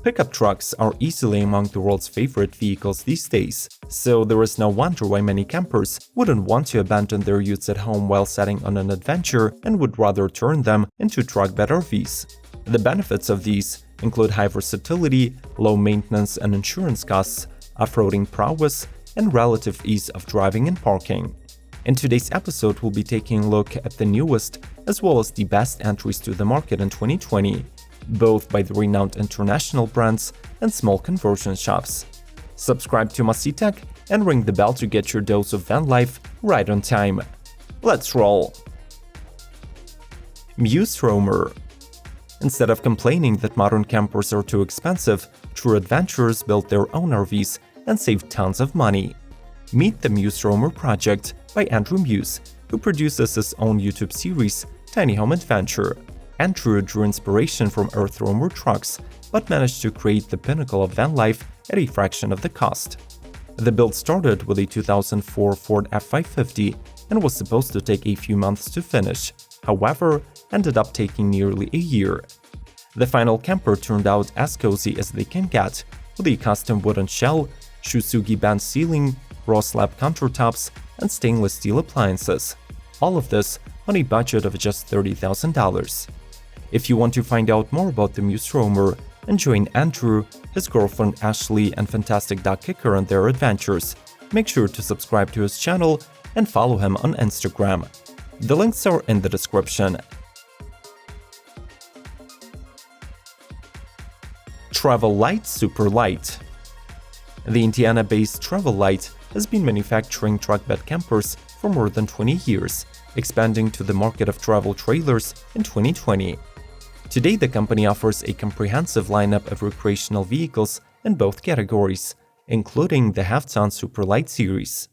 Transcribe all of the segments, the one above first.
Pickup trucks are easily among the world's favorite vehicles these days, so there is no wonder why many campers wouldn't want to abandon their utes at home while setting on an adventure and would rather turn them into truckbed RVs. The benefits of these include high versatility, low maintenance and insurance costs, off-roading prowess, and relative ease of driving and parking. In today's episode, we'll be taking a look at the newest as well as the best entries to the market in 2020. Both by the renowned international brands and small conversion shops. Subscribe to Must See Tech and ring the bell to get your dose of van life right on time. Let's roll! Museroamer. Instead of complaining that modern campers are too expensive, true adventurers build their own RVs and save tons of money. Meet the Museroamer project by Andrew Muse, who produces his own YouTube series, Tiny Home Adventure. Andrew drew inspiration from Earthroamer trucks, but managed to create the pinnacle of van life at a fraction of the cost. The build started with a 2004 Ford F550 and was supposed to take a few months to finish, however, ended up taking nearly a year. The final camper turned out as cozy as they can get, with a custom wooden shell, Shusugi band ceiling, raw slab countertops, and stainless steel appliances. All of this on a budget of just $30,000. If you want to find out more about the Museroamer and join Andrew, his girlfriend Ashley, and fantastic dog Kicker on their adventures, make sure to subscribe to his channel and follow him on Instagram. The links are in the description. Travel Lite Super Lite. The Indiana-based Travel Lite has been manufacturing truckbed campers for more than 20 years, expanding to the market of travel trailers in 2020. Today, the company offers a comprehensive lineup of recreational vehicles in both categories, including the half-ton Superlite series.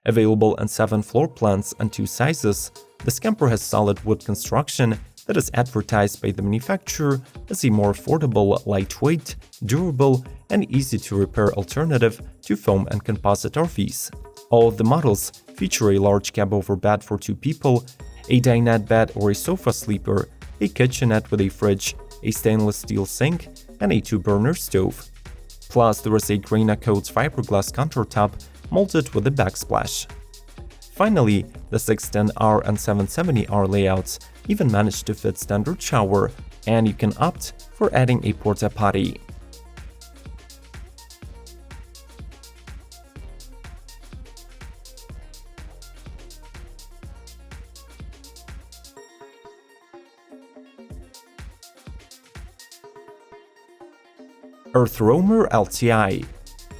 Available in 7 floor plans and 2 sizes, this camper has solid wood construction that is advertised by the manufacturer as a more affordable, lightweight, durable, and easy-to-repair alternative to foam and composite RVs. All of the models feature a large cab-over bed for 2 people, a dinette bed or a sofa sleeper, a kitchenette with a fridge, a stainless steel sink, and a 2-burner stove. Plus, there is a Grana Coats fiberglass countertop molded with a backsplash. Finally, the 610R and 770R layouts even manage to fit standard shower, and you can opt for adding a porta potty. Earthroamer LTi.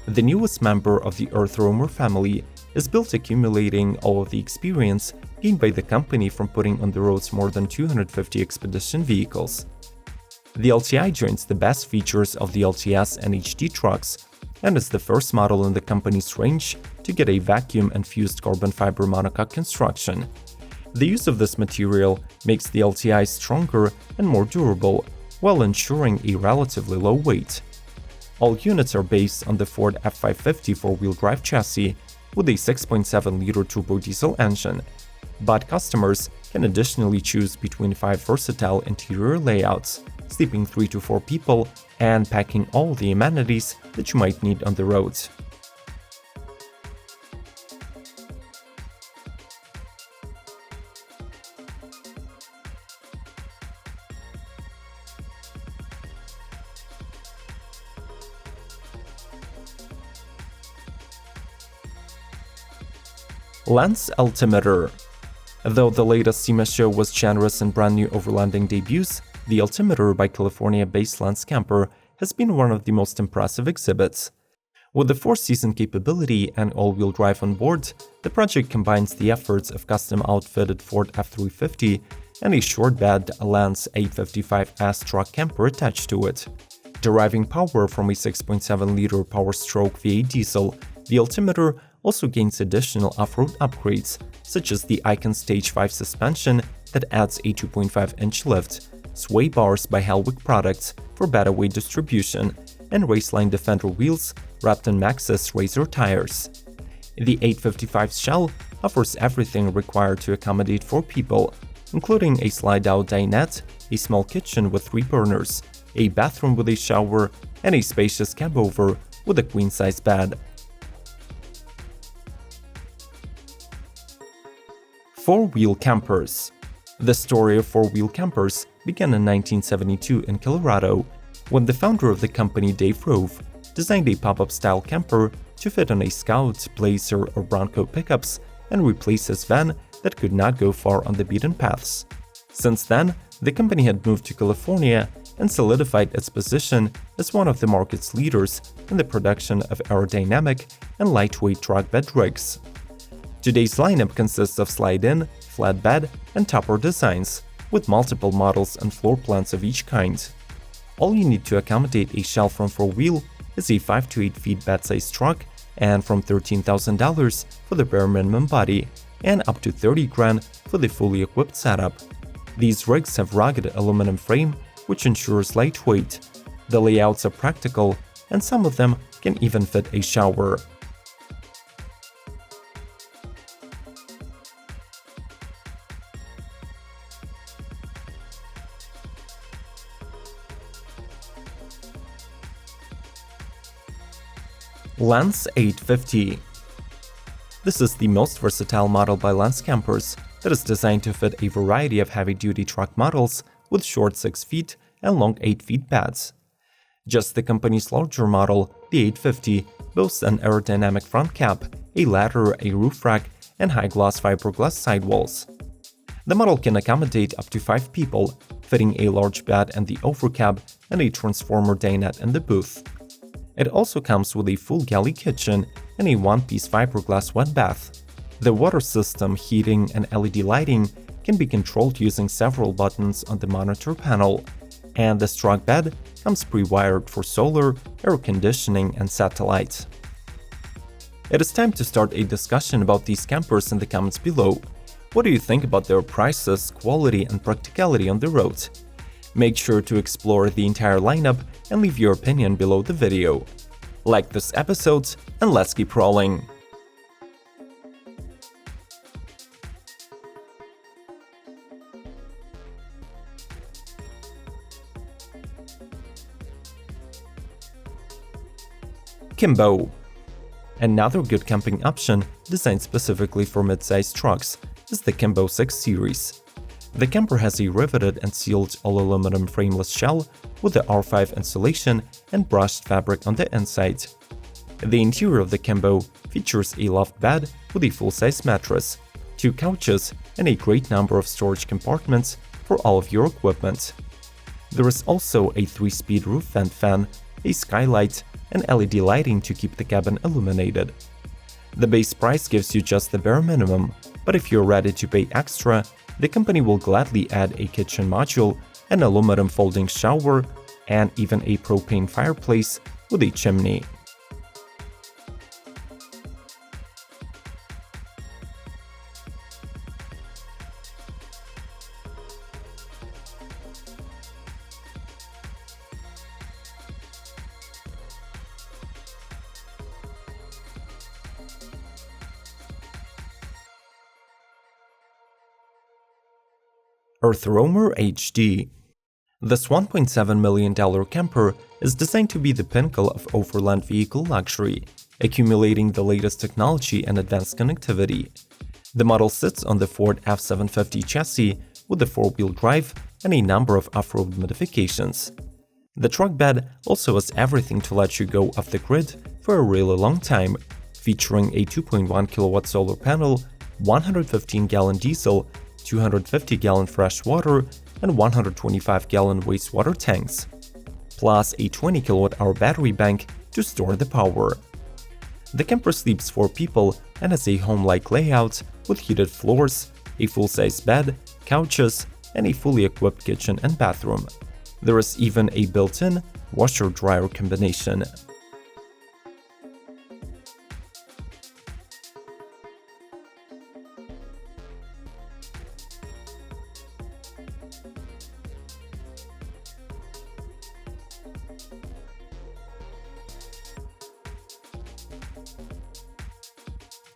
The newest member of the Earthroamer family is built accumulating all of the experience gained by the company from putting on the roads more than 250 expedition vehicles. The LTi joins the best features of the LTS and HD trucks and is the first model in the company's range to get a vacuum-infused carbon fiber monocoque construction. The use of this material makes the LTi stronger and more durable, while ensuring a relatively low weight. All units are based on the Ford F550 four-wheel drive chassis with a 6.7-liter turbo diesel engine, but customers can additionally choose between 5 versatile interior layouts, sleeping 3 to 4 people, and packing all the amenities that you might need on the roads. Lance Altimeter. Though the latest SEMA show was generous in brand new overlanding debuts, the Altimeter by California-based Lance Camper has been one of the most impressive exhibits. With the 4-season capability and all-wheel drive on board, the project combines the efforts of custom-outfitted Ford F350 and a short-bed Lance 855S truck camper attached to it. Deriving power from a 6.7-liter Power-Stroke V8 diesel, the Altimeter also gains additional off-road upgrades, such as the Icon Stage 5 suspension that adds a 2.5-inch lift, sway bars by Hellwick Products for better weight distribution, and Raceline Defender wheels wrapped in Maxxis Razor tires. The 855 shell offers everything required to accommodate 4 people. including a slide-out dinette, a small kitchen with 3 burners, a bathroom with a shower, and a spacious cabover with a queen-size bed. 4-wheel campers. The story of 4-wheel campers began in 1972 in Colorado, when the founder of the company, Dave Rove, designed a pop-up style camper to fit on a Scout, Blazer, or Bronco pickups and replace his van that could not go far on the beaten paths. Since then, the company had moved to California and solidified its position as one of the market's leaders in the production of aerodynamic and lightweight truck bed rigs. Today's lineup consists of slide-in, flatbed, and topper designs, with multiple models and floor plans of each kind. All you need to accommodate a shelf from 4-wheel is a 5 to 8 feet bed-sized truck, and from $13,000 for the bare minimum body, and up to $30,000 for the fully equipped setup. These rigs have rugged aluminum frame, which ensures lightweight. The layouts are practical, and some of them can even fit a shower. Lance 850. This is the most versatile model by Lance Campers that is designed to fit a variety of heavy-duty truck models with short 6 feet and long 8 feet beds. Just the company's larger model, the 850, boasts an aerodynamic front cap, a ladder, a roof rack, and high-gloss fiberglass sidewalls. The model can accommodate up to 5 people, fitting a large bed in the overcab and a transformer dinette in the booth. It also comes with a full galley kitchen and a one-piece fiberglass wet bath. The water system, heating, and LED lighting can be controlled using several buttons on the monitor panel, and the truck bed comes pre-wired for solar, air conditioning, and satellite. It is time to start a discussion about these campers in the comments below. What do you think about their prices, quality, and practicality on the road? Make sure to explore the entire lineup and leave your opinion below the video. Like this episode, and let's keep rolling! Kimbo. Another good camping option designed specifically for mid-sized trucks is the Kimbo 6 series. The camper has a riveted and sealed all-aluminum frameless shell with the R5 insulation and brushed fabric on the inside. The interior of the Kimbo features a loft bed with a full-size mattress, 2 couches, and a great number of storage compartments for all of your equipment. There is also a 3-speed roof vent fan, a skylight, and LED lighting to keep the cabin illuminated. The base price gives you just the bare minimum, but if you're ready to pay extra, the company will gladly add a kitchen module, an aluminum folding shower, and even a propane fireplace with a chimney. Earthroamer HD. This $1.7 million camper is designed to be the pinnacle of overland vehicle luxury, accumulating the latest technology and advanced connectivity. The model sits on the Ford F-750 chassis with a 4-wheel drive and a number of off-road modifications. The truck bed also has everything to let you go off the grid for a really long time, featuring a 2.1 kilowatt solar panel, 115-gallon diesel, 250-gallon fresh water, and 125-gallon wastewater tanks, plus a 20 kilowatt-hour battery bank to store the power. The camper sleeps 4 people and has a home-like layout with heated floors, a full-size bed, couches, and a fully equipped kitchen and bathroom. There is even a built-in washer-dryer combination.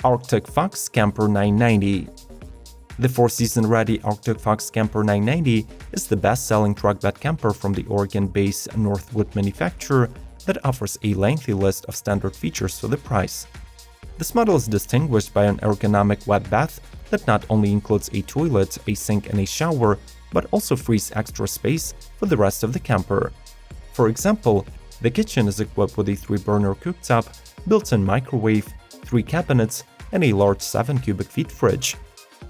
Arctic Fox Camper 990. The 4-season-ready Arctic Fox Camper 990 is the best-selling truck bed camper from the Oregon-based Northwood manufacturer that offers a lengthy list of standard features for the price. This model is distinguished by an ergonomic wet bath that not only includes a toilet, a sink, and a shower, but also frees extra space for the rest of the camper. For example, the kitchen is equipped with a 3-burner cooktop, built-in microwave, 3 cabinets, and a large 7 cubic feet fridge,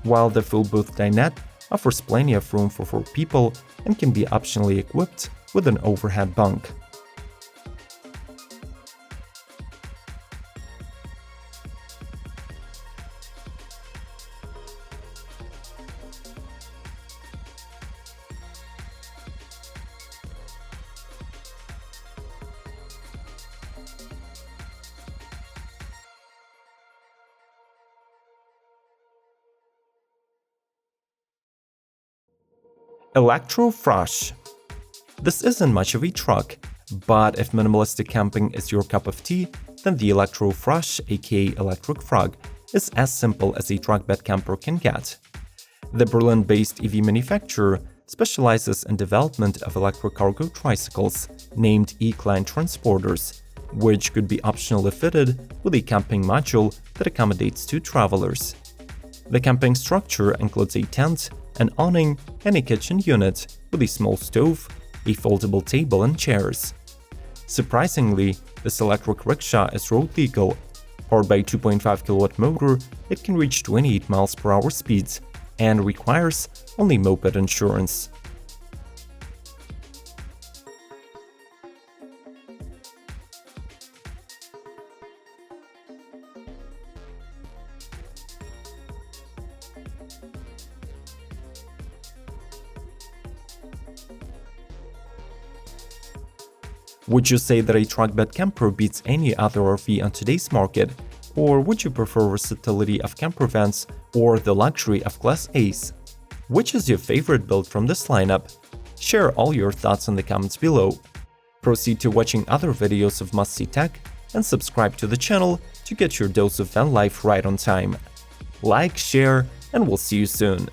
while the full booth dinette offers plenty of room for 4 people and can be optionally equipped with an overhead bunk. Elektro Frosch. This isn't much of a truck, but if minimalistic camping is your cup of tea, then the Elektro Frosch, aka Electric Frog, is as simple as a truck bed camper can get. The Berlin-based EV manufacturer specializes in development of electric cargo tricycles, named E-Klein transporters, which could be optionally fitted with a camping module that accommodates 2 travelers. The camping structure includes a tent, an awning, and a kitchen unit with a small stove, a foldable table, and chairs. Surprisingly, this electric rickshaw is road legal. Powered by a 2.5 kW motor, it can reach 28 miles per hour speeds and requires only moped insurance. Would you say that a truck bed camper beats any other RV on today's market? Or would you prefer versatility of camper vans or the luxury of Class A's? Which is your favorite build from this lineup? Share all your thoughts in the comments below. Proceed to watching other videos of must-see tech and subscribe to the channel to get your dose of van life right on time. Like, share, and we'll see you soon.